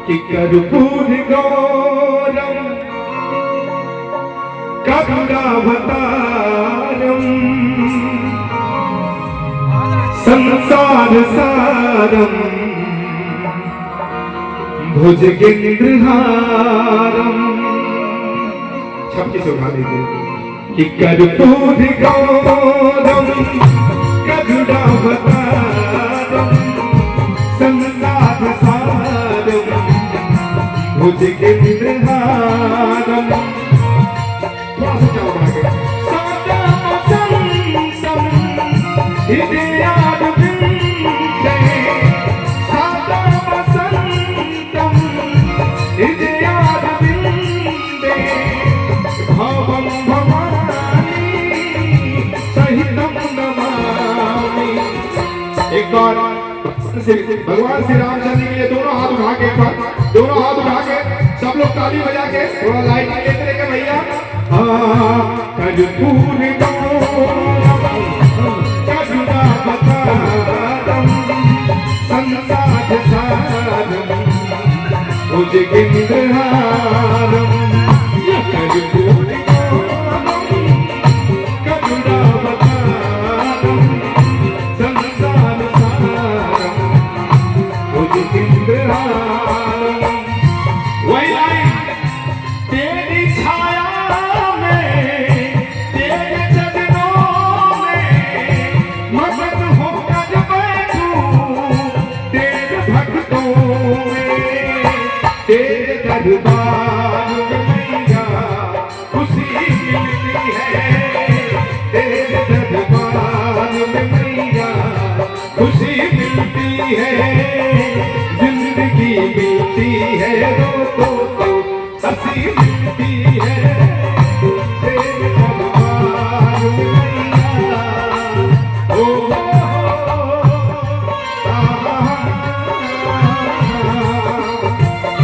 कि कर्पूर गौरम करुणावतारम संसार सारम भुजगेंद्रहारम। छपकी से उठा दीजिए कि कर्पूर गौरम करुणावतारम संसार सारम भुजगेंद्रहारम। थोड़ा सा क्या बढ़ा के एक बार भगवान श्री रामचंद्र के लिए दोनों हाथ उठा के सब लोग ताली बजा के थोड़ा लाइट लेते रहे भैया। कर्पूर करुणावतारम संसार सारम भुजगेंद्रहारम। कर्पूर करुणावतारम संसार सारम भुजगेंद्रहारम। वही लाइन तेरी छाया में तेरे चरणों में मगन होकर बैठूं तेरे भक्तों में तेरे दरबार में मैया खुशी मिलती है तेरे दरबार में मैया खुशी मिलती है जिंदगी मिलती है रोको तो हंसी मिलती है तेरे दरबार में मैया। ओ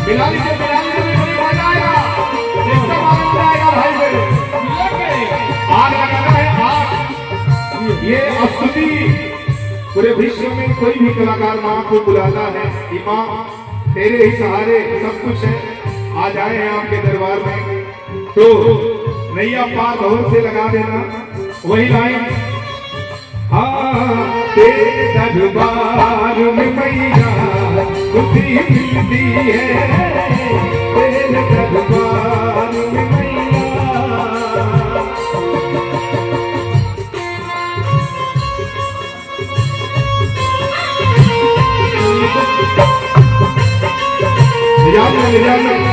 मिला लीजिए भी मजा आएगा एकदम आनंद आएगा भाई मेरे। आग लगाना है आग। ये स्तुति पूरे विश्व में कोई भी कलाकार माँ को बुलाता है कि माँ तेरे ही सहारे सब कुछ है आ जाए हैं आपके दरबार में तो नैया पार भवन से लगा देना। वही लाइन हाँ तेरे दरबार में मैया खुशी मिलती है तेरे दरबार में मैया। याद में